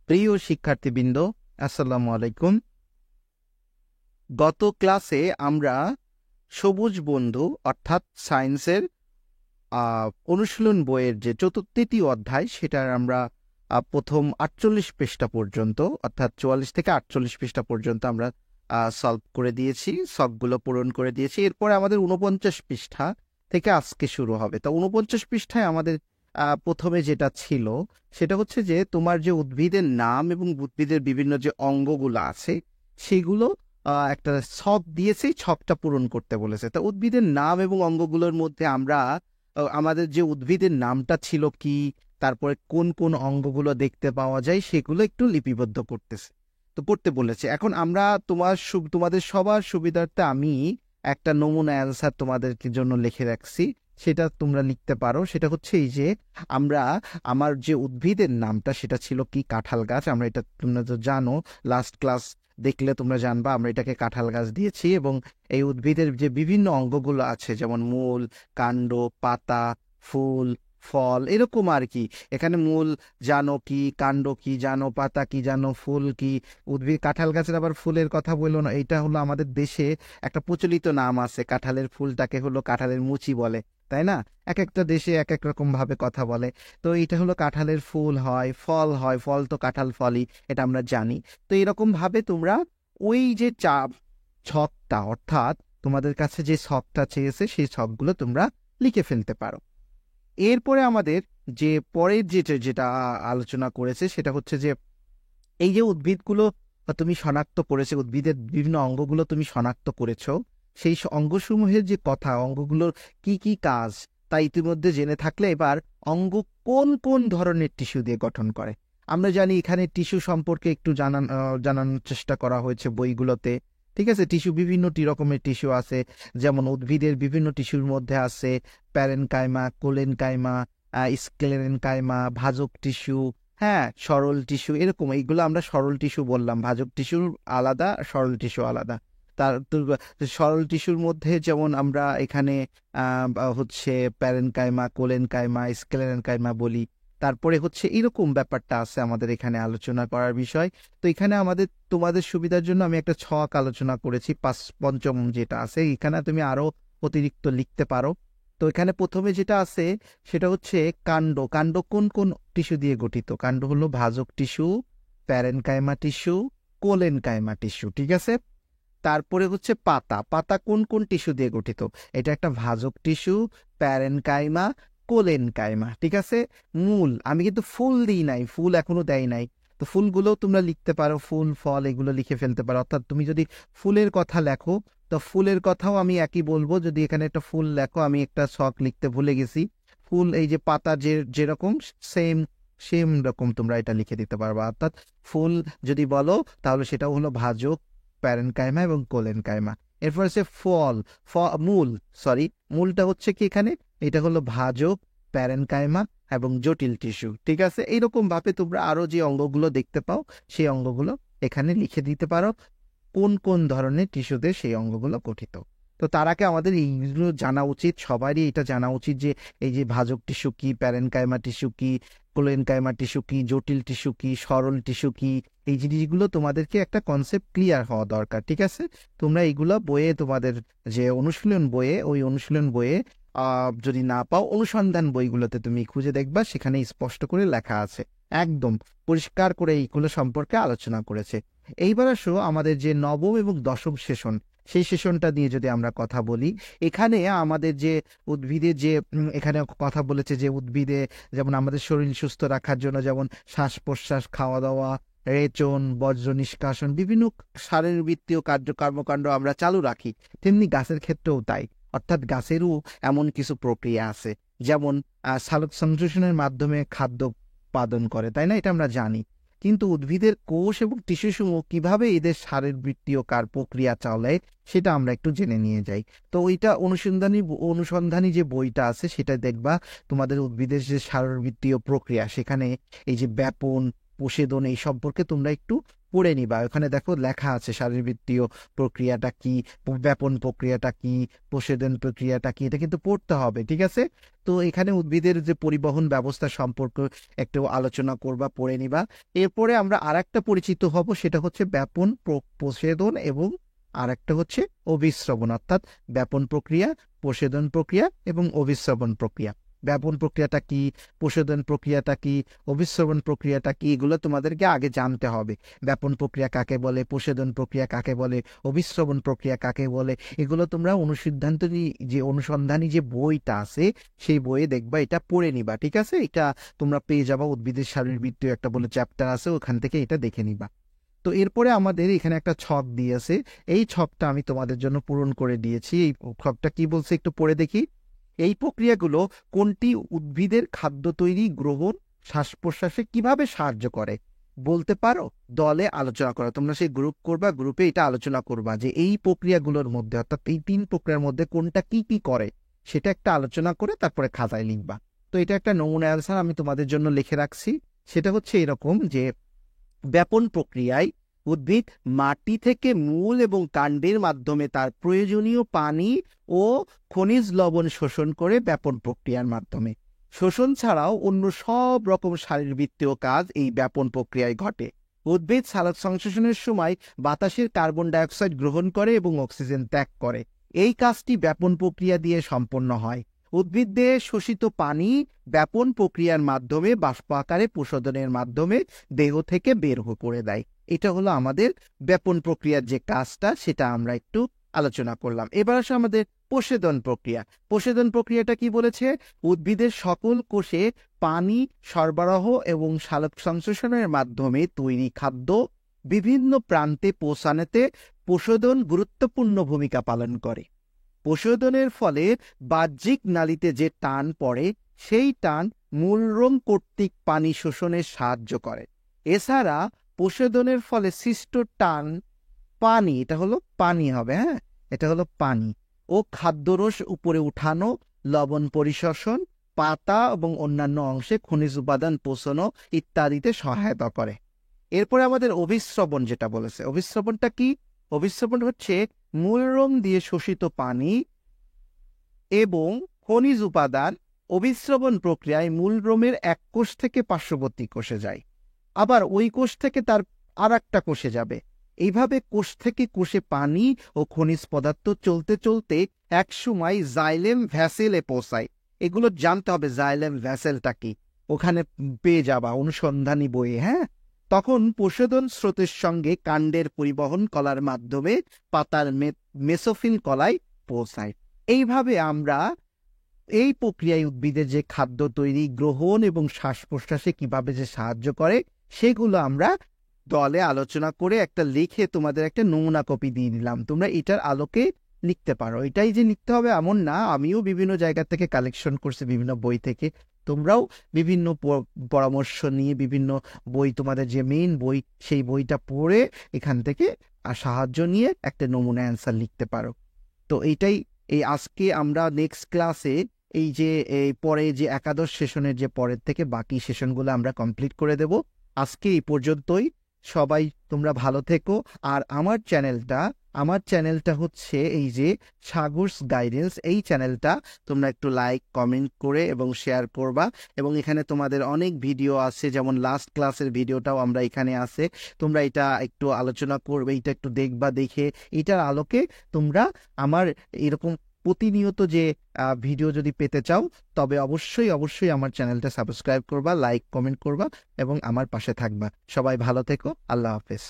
প্রিয় শিক্ষার্থীবৃন্দ, আসসালামু আলাইকুম। গত ক্লাসে আমরা সবুজ বন্ধু অর্থাৎ সায়েন্সের অনুশীলন বইয়ের যে তৃতীয় অধ্যায় সেটার আমরা প্রথম 48 পৃষ্ঠা পর্যন্ত অর্থাৎ 44 থেকে 48 পৃষ্ঠা পর্যন্ত আমরা সলভ করে দিয়েছি, সবগুলো পূরণ করে দিয়েছি। এরপরে আমাদের 49 পৃষ্ঠা থেকে আজকে শুরু হবে। তো 49 পৃষ্ঠায় আমাদের প্রথমে যেটা ছিল সেটা হচ্ছে যে তোমার যে উদ্ভিদের নাম এবং উদ্ভিদের বিভিন্ন যে অঙ্গগুলো আছে সেগুলো একটা ছক দিয়েছে, ছকটা পূরণ করতে বলেছে। তো উদ্ভিদের নাম এবং অঙ্গগুলোর মধ্যে আমরা আমাদের যে উদ্ভিদের নামটা ছিল কি, তারপরে কোন কোন অঙ্গগুলো দেখতে পাওয়া যায় সেগুলো একটু লিপিবদ্ধ করতে বলেছে। এখন আমরা তোমাদের সবার সুবিধার্থে আমি একটা নমুনা অ্যান্সার তোমাদের জন্য লিখে রাখছি, সেটা তোমরা লিখতে পারো। সেটা হচ্ছে এই যে আমার যে উদ্ভিদের নামটা সেটা ছিল কি, কাঁঠাল গাছ। আমরা এটা তোমরা তো জানো, লাস্ট ক্লাস দেখলে তোমরা জানবা আমরা এটাকে কাঁঠাল গাছ দিয়েছি। এবং এই উদ্ভিদের যে বিভিন্ন অঙ্গগুলো আছে যেমন মূল, কাণ্ড, পাতা, ফুল, ফল, এরকম আর কি। এখানে মূল জানো কি, কাণ্ড কি জানো, পাতা কি জানো, ফুল কি। উদ্ভিদ কাঁঠাল গাছের আবার ফুলের কথা বললো না, এটা হলো আমাদের দেশে একটা প্রচলিত নাম আছে, কাঁঠালের ফুলটাকে হলো কাঁঠালের মুচি বলে, তাই না? এক একটা দেশে এক এক রকম ভাবে কথা বলে। তো এটা হলো কাঁঠালের ফুল হয়, ফল তো কাঁঠাল ফলই, এটা আমরা জানি। তো এরকম ভাবে তোমরা ওই যে ছকটা অর্থাৎ তোমাদের কাছে যে ছকটা চেয়েছে সেই ছকগুলো তোমরা লিখে ফেলতে পারো। এরপরে আমাদের যে পরের যেটা আলোচনা করেছে সেটা হচ্ছে যে এই যে উদ্ভিদগুলো তুমি শনাক্ত করেছো, উদ্ভিদের বিভিন্ন অঙ্গগুলো তুমি শনাক্ত করেছো, সেই অঙ্গসমূহের যে কথা, অঙ্গগুলোর কি কি কাজ তা ইতিমধ্যে জেনে থাকলে এবার অঙ্গ কোন কোন ধরনের টিস্যু দিয়ে গঠন করে। আমরা জানি এখানে টিস্যু সম্পর্কে একটু জানানোর চেষ্টা করা হয়েছে বইগুলোতে। ঠিক আছে, বিভিন্ন রকমের টিস্যু আছে, যেমন উদ্ভিদের বিভিন্ন টিস্যুর মধ্যে আছে প্যারেনকাইমা, কোলেনকাইমা, স্ক্লেরেনকাইমা, ভাজক টিস্যু, হ্যাঁ, সরল টিস্যু, এরকম। এইগুলো আমরা সরল টিস্যু বললাম, ভাজক টিস্যু আলাদা, সরল টিস্যু আলাদা। তার সরল টিস্যুর মধ্যে যেমন আমরা এখানে হচ্ছে প্যারেনকাইমা, কোলেনকাইমা, স্ক্লেরেনকাইমা বলি। তারপরে হচ্ছে এরকম ব্যাপারটা আছে আমাদের এখানে আলোচনা করার বিষয়। তো এখানে তোমাদের সুবিধার জন্য আমি একটা ছক আলোচনা করেছি, পঞ্চম যেটা আছে। এখানে তুমি আরো অতিরিক্ত লিখতে পারো। তো এখানে প্রথমে যেটা আছে সেটা হচ্ছে কাণ্ড। কাণ্ড কোন কোন টিস্যু দিয়ে গঠিত? কাণ্ড হলো ভাজক tissue, parenchyma tissue, collenchyma tissue, ঠিক আছে। তারপরে হচ্ছে পাতা। পাতা কোন কোন টিস্যু দিয়ে গঠিত? এটা একটা ভাজক টিস্যু, প্যারেনকাইমা, কোলেনকাইমা, ঠিক আছে। মূল, আমি কিন্তু ফুল দিই নাই, ফুল এখনো দেয় নাই। তো ফুলগুলো তোমরা লিখতে পারো, ফুল, ফল, এগুলো লিখে ফেলতে পারো। অর্থাৎ তুমি যদি ফুলের কথা লেখো তো ফুলের কথাও আমি একই বলবো। যদি এখানে একটা ফুল লেখো, আমি একটা ছক লিখতে ভুলে গেছি, ফুল এই যে পাতা যেরকম সেম সেম রকম তোমরা এটা লিখে দিতে পারবা। অর্থাৎ ফুল যদি বলো তাহলে সেটা হলো ভাজক, প্যারেনকাইমা এবং কোলেনকাইমা। এরপর হচ্ছে মূলটা হচ্ছে কি এখানে, এটা হলো ভাজক, প্যারেনকাইমা এবং জটিল টিস্যু, ঠিক আছে। এইরকম ভাবে তোমরা আরো যে অঙ্গগুলো দেখতে পাও সেই অঙ্গগুলো এখানে লিখে দিতে পারো, কোন কোন ধরনের টিস্যুতে সেই অঙ্গগুলো গঠিত। তো তার আগে আমাদের এইগুলো জানা উচিত, সবারই এটা জানা উচিত যে এই যে ভাজক টিস্যু কি, প্যারেনকাইমা টিস্যু কি, কোলেনকাইমা টিস্যু কি, জটিল টিস্যু কি, সরল টিস্যু কি, এই জিনিসগুলো তোমাদেরকে একটা কনসেপ্ট ক্লিয়ার হওয়া দরকার, ঠিক আছে। তোমরা এইগুলো বইয়ে, তোমাদের যে অনুশীলন বইয়ে, ওই অনুশীলন বইয়ে যদি না পাও, অনুসন্ধান বইগুলোতে তুমি খুঁজে দেখবা, সেখানে স্পষ্ট করে লেখা আছে, একদম পরিষ্কার করে এইগুলো সম্পর্কে আলোচনা করেছে। এইবার আসো আমাদের যে নবম এবং দশম সেশন, সেই সেশনটা নিয়ে যদি আমরা কথা বলি। এখানে আমাদের যে উদ্ভিদে যে এখানে কথা বলেছে যে উদ্ভিদে যেমন আমাদের শরীর সুস্থ রাখার জন্য যেমন শ্বাস প্রশ্বাস, খাওয়া দাওয়া, রেচন, বর্জ্য নিষ্কাশন, বিভিন্ন শারীরবৃত্তীয় কর্মকাণ্ড আমরা চালু রাখি, তেমনি গাছের ক্ষেত্রেও তাই। অর্থাৎ গাছেরও এমন কিছু প্রক্রিয়া আছে, যেমন সালোক সংশ্লেষণের মাধ্যমে খাদ্য উৎপাদন করে, তাই না? এটা আমরা জানি। কিন্তু উদ্ভিদের কোষ এবং টিস্যুসমূহ কিভাবে এদের শারীরবৃত্তীয় প্রক্রিয়া চলে সেটা আমরা একটু জেনে নিয়ে যাই। তো ওইটা অনুসন্ধানী যে বইটা আছে সেটা দেখবা, তোমাদের উদ্ভিদের যে শারীরবৃত্তীয় প্রক্রিয়া, সেখানে এই যে ব্যাপন, প্রষেদন, এই সম্পর্কে তোমরা একটু পড়ে নিবা। ওখানে দেখো লেখা আছে শারীরবৃত্তীয় প্রক্রিয়াটা কি, ব্যাপন প্রক্রিয়াটা কি, প্রশেদন প্রক্রিয়াটা কি, এটা কিন্তু পড়তে হবে, ঠিক আছে? তো এখানে উদ্ভিদের যে পরিবহন ব্যবস্থা সম্পর্কে একটু আলোচনা করবা, পড়ে নিবা। এরপরে আমরা আরেকটা পরিচিত হব, সেটা হচ্ছে ব্যাপন, প্রশেদন এবং আরেকটা হচ্ছে অভিস্রবণ, অর্থাৎ ব্যাপন প্রক্রিয়া, প্রশেদন প্রক্রিয়া এবং অভিস্রবণ প্রক্রিয়া। ব্যাপন প্রক্রিয়াটা কি, প্রশোধন প্রক্রিয়াটা কি, অভিস্রবণ প্রক্রিয়াটা কি, এগুলো তোমাদেরকে আগে জানতে হবে। ব্যাপন প্রক্রিয়া কাকে বলে, প্রশোধন প্রক্রিয়া কাকে বলে, অভিস্রবণ প্রক্রিয়া কাকে বলে, এগুলো তোমরা অনুসন্ধানী যে বইটা আছে সেই বইয়ে দেখবা, এটা পড়ে নিবা, ঠিক আছে? এটা তোমরা পেয়ে যাবা, উদ্ভিদের শারীরবৃত্তীয় একটা বলে চ্যাপ্টার আছে, ওখান থেকে এটা দেখে নিবা। তো এরপরে আমাদের এখানে একটা ছক দিয়েছে, এই ছকটা আমি তোমাদের জন্য পূরণ করে দিয়েছি। এই ছকটা কি বলছে একটু পড়ে দেখি। এই প্রক্রিয়াগুলো কোনটি উদ্ভিদের খাদ্য তৈরি, গ্রহণ, শ্বাস প্রশ্বাসে কিভাবে সাহায্য করে বলতে পারো? দলে আলোচনা করো। তোমরা সেই গ্রুপ করবা, গ্রুপে এটা আলোচনা করবা যে এই প্রক্রিয়াগুলোর মধ্যে, অর্থাৎ এই 3 প্রক্রিয়ার মধ্যে কোনটা কি কি করে, সেটা একটা আলোচনা করে তারপরে খাতায় লিখবা। তো এটা একটা নমুনা অ্যান্সার আমি তোমাদের জন্য লিখে রাখছি। সেটা হচ্ছে এরকম যে ব্যাপন প্রক্রিয়ায় উদ্ভিদ মাটি থেকে মূল এবং কাণ্ডের মাধ্যমে তার প্রয়োজনীয় পানি ও খনিজ লবণ শোষণ করে ব্যাপন প্রক্রিয়ার মাধ্যমে। শোষণ ছাড়াও অন্য সব রকম শারীরবৃত্তীয় কাজ এই ব্যাপন প্রক্রিয়ায় ঘটে। উদ্ভিদ সালোক সংশ্লেষণের সময় বাতাসের কার্বন ডাইঅক্সাইড গ্রহণ করে এবং অক্সিজেন ত্যাগ করে। এই কাজটি ব্যাপন প্রক্রিয়া দিয়ে সম্পন্ন হয়। উদ্ভিদ দেহে শোষিত পানি ব্যাপন প্রক্রিয়ার মাধ্যমে বাষ্প আকারে প্রশোধনের মাধ্যমে দেহ থেকে বের করে দেয়। এটা হলো আমাদের ব্যাপন প্রক্রিয়ার যে কাজটা, সেটা আমরা একটু আলোচনা করলাম। এবার আসে আমাদের প্রশেদন প্রক্রিয়া। প্রশেদন প্রক্রিয়াটা কি বলেছে? উদ্ভিদের সকল কোষে পানি সরবরাহ এবং সালোক সংশ্লেষণের মাধ্যমে তৈরি খাদ্য বিভিন্ন প্রান্তে পৌঁছানোতে প্রশোদন গুরুত্বপূর্ণ ভূমিকা পালন করে। প্রশোধনের ফলে বাহ্যিক নালীতে যে টান পড়ে, সেই টান মূলরোম কর্তৃক পানি শোষণে সাহায্য করে। এছাড়া প্রশোধনের ফলে সৃষ্ট টান পানি, এটা হলো পানি হবে, হ্যাঁ, এটা হলো পানি ও খাদ্যরস উপরে উঠানো, লবণ পরিশোষণ, পাতা এবং অন্যান্য অংশে খনিজ উপাদান পৌঁছানো ইত্যাদিতে সহায়তা করে। এরপরে আমাদের অভিস্রবণ যেটা বলেছে, অভিস্রবণটা কি? অভিস্রবণ হচ্ছে মূলরোম দিয়ে শোষিত পানি এবং খনিজ উপাদান অভিস্রবণ প্রক্রিয়ায় মূলরোমের এক কোষ থেকে পার্শ্ববর্তী কোষে যায়, আবার ওই কোষ থেকে তার আর একটা কোষে যাবে। এইভাবে কোষ থেকে কোষে পানি ও খনিজ পদার্থ চলতে চলতে একসময় জাইলেম ভ্যাসেলে পৌঁছায়। এগুলো জানতে হবে, জাইলেম ভ্যাসেলটা কি, ওখানে পেয়ে যাবা অনুসন্ধানী বইয়ে, হ্যাঁ। তখন প্রশোধন স্রোতের সঙ্গে কাণ্ডের পরিবহন কলার মাধ্যমে পাতার মেসোফিল কলায় পৌঁছায়। এইভাবে আমরা এই প্রক্রিয়ায় উদ্ভিদের যে খাদ্য তৈরি, গ্রহণ এবং শ্বাস প্রশ্বাসে কিভাবে যে সাহায্য করে, সেগুলো আমরা দলে আলোচনা করে একটা লিখে তোমাদের একটা নমুনা কপি দিয়ে দিলাম। তোমরা এটার আলোকে লিখতে পারো। এটাই যে লিখতে হবে এমন না, আমিও বিভিন্ন জায়গা থেকে কালেকশন করছি, বিভিন্ন বই থেকে। তোমরাও বিভিন্ন পরামর্শ নিয়ে বিভিন্ন বই, তোমাদের যে মেইন বই, সেই বইটা পড়ে এখান থেকে সাহায্য নিয়ে একটা নমুনা অ্যান্সার লিখতে পারো। তো এইটাই, এই আজকে আমরা নেক্সট ক্লাসে এই যে পরে যে একাদশ সেশনের যে পরের থেকে বাকি সেশনগুলো আমরা কমপ্লিট করে দেব। আজকে এই পর্যন্তই। সবাই তোমরা ভালো থেকো। আর আমার চ্যানেলটা হচ্ছে এই যে সাগরস গাইডেন্স, এই চ্যানেলটা তোমরা একটু লাইক, কমেন্ট করে এবং শেয়ার করবা। এবং এখানে তোমাদের অনেক ভিডিও আছে, যেমন লাস্ট ক্লাসের ভিডিওটাও আমরা এখানে আছে, তোমরা এটা একটু আলোচনা করবে, এটা একটু দেখবা। দেখে এটার আলোকে তোমরা আমার এরকম প্রতিনিয়ত যে ভিডিও যদি পেতে চাও, তবে অবশ্যই আমার চ্যানেলটা সাবস্ক্রাইব করবা, লাইক, কমেন্ট করবা এবং আমার পাশে থাকবা। সবাই ভালো থেকো। আল্লাহ হাফেজ।